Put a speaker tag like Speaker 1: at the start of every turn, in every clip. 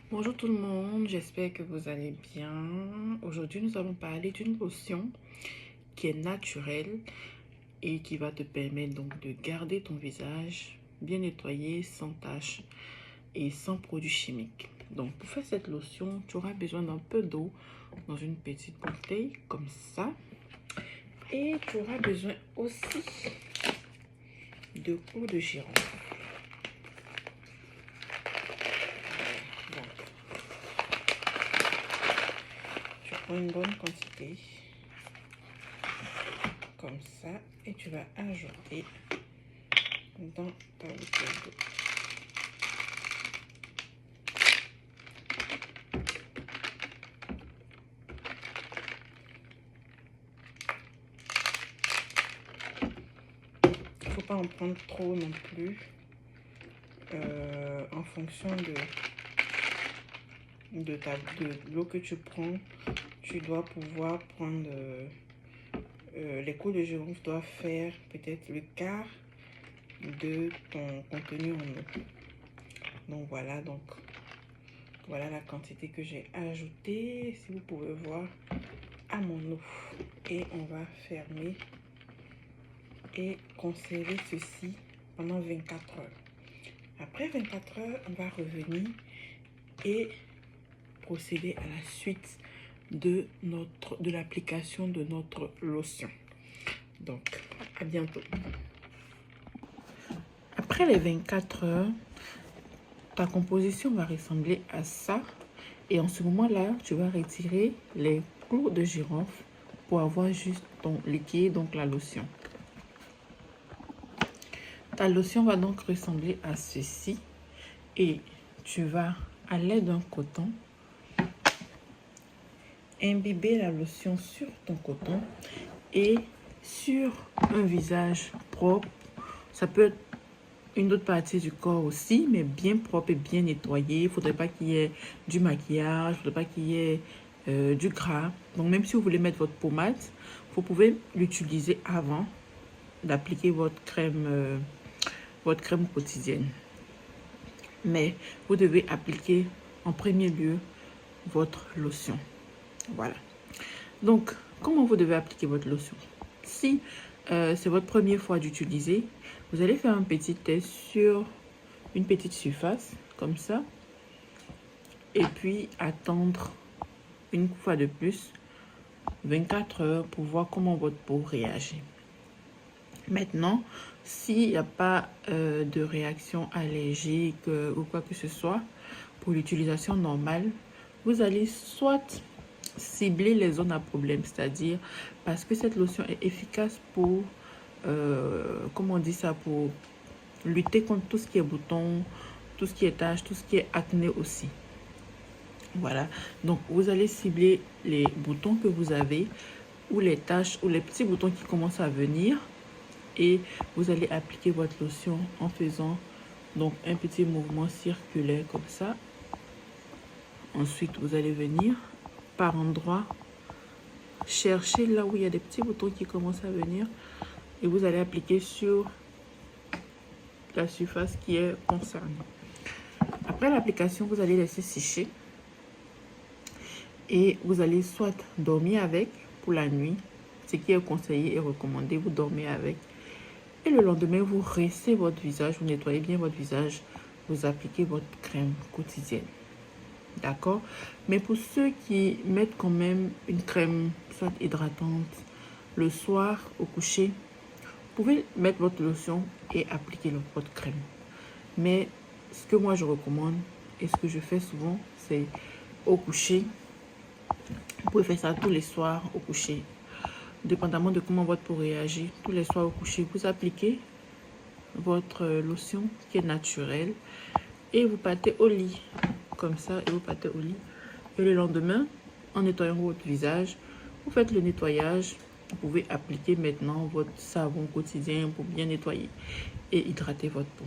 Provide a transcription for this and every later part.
Speaker 1: Bonjour tout le monde, j'espère que vous allez bien. Aujourd'hui, nous allons parler d'une lotion qui est naturelle et qui va te permettre donc de garder ton visage bien nettoyé, sans taches et sans produits chimiques. Donc, pour faire cette lotion, tu auras besoin d'un peu d'eau dans une petite bouteille comme ça. Et tu auras besoin aussi de eau de girofle. Tu prends une bonne quantité comme ça et tu vas ajouter dans ta bouteille d'eau. Il ne faut pas en prendre trop non plus. En fonction de l'eau que tu prends, tu dois pouvoir prendre les coups de girofle doivent faire peut-être le quart de ton contenu en eau. Donc voilà la quantité que j'ai ajoutée, si vous pouvez voir, à mon eau. Et on va fermer et conserver ceci pendant 24 heures. Après 24 heures, on va revenir et procéder à la suite de l'application de notre lotion. Donc, à bientôt. Après les 24 heures, ta composition va ressembler à ça. Et en ce moment-là, tu vas retirer les clous de girofle pour avoir juste ton liquide, donc la lotion. Ta lotion va donc ressembler à ceci. Et tu vas, à l'aide d'un coton, imbiber la lotion sur ton coton et sur un visage propre. Ça peut être une autre partie du corps aussi, mais bien propre et bien nettoyé. Il ne faudrait pas qu'il y ait du maquillage, il ne faudrait pas qu'il y ait du gras. Donc même si vous voulez mettre votre pommade, vous pouvez l'utiliser avant d'appliquer votre crème quotidienne. Mais vous devez appliquer en premier lieu votre lotion. Voilà. Donc, comment vous devez appliquer votre lotion? Si c'est votre première fois d'utiliser, vous allez faire un petit test sur une petite surface, comme ça. Et puis, attendre une fois de plus 24 heures pour voir comment votre peau réagit. Maintenant, s'il n'y a pas de réaction allergique ou quoi que ce soit, pour l'utilisation normale, vous allez soit cibler les zones à problème, c'est-à-dire parce que cette lotion est efficace pour, comment on dit ça, pour lutter contre tout ce qui est boutons, tout ce qui est taches, tout ce qui est acné aussi. Voilà, donc vous allez cibler les boutons que vous avez ou les taches ou les petits boutons qui commencent à venir et vous allez appliquer votre lotion en faisant donc un petit mouvement circulaire comme ça. Ensuite, vous allez venir par endroit chercher là où il y a des petits boutons qui commencent à venir et vous allez appliquer sur la surface qui est concernée. Après l'application, vous allez laisser sécher et vous allez soit dormir avec pour la nuit, ce qui est conseillé et recommandé, vous dormez avec. Et le lendemain, vous rinçez votre visage, vous nettoyez bien votre visage, vous appliquez votre crème quotidienne. D'accord? Mais pour ceux qui mettent quand même une crème soit hydratante le soir au coucher, vous pouvez mettre votre lotion et appliquer votre crème. Mais ce que moi je recommande et ce que je fais souvent, c'est au coucher. Vous pouvez faire ça tous les soirs au coucher. Dépendamment de comment votre peau réagit, tous les soirs au coucher, vous appliquez votre lotion qui est naturelle et vous partez au lit. Comme ça, et vous partez au lit. Et le lendemain, en nettoyant votre visage, vous faites le nettoyage. Vous pouvez appliquer maintenant votre savon quotidien pour bien nettoyer et hydrater votre peau.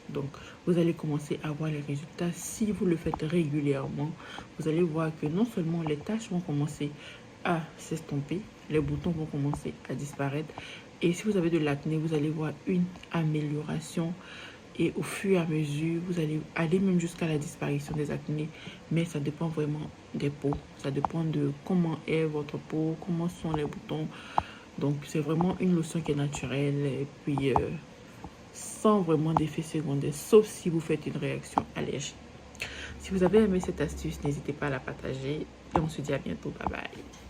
Speaker 1: Donc, vous allez commencer à voir les résultats. Si vous le faites régulièrement, vous allez voir que non seulement les taches vont commencer à s'estomper, les boutons vont commencer à disparaître. Et si vous avez de l'acné, vous allez voir une amélioration et au fur et à mesure, vous allez aller même jusqu'à la disparition des acnés. Mais ça dépend vraiment des peaux. Ça dépend de comment est votre peau, comment sont les boutons. Donc, c'est vraiment une lotion qui est naturelle et puis sans vraiment d'effet secondaire, sauf si vous faites une réaction allergique. Si vous avez aimé cette astuce, n'hésitez pas à la partager et on se dit à bientôt. Bye bye.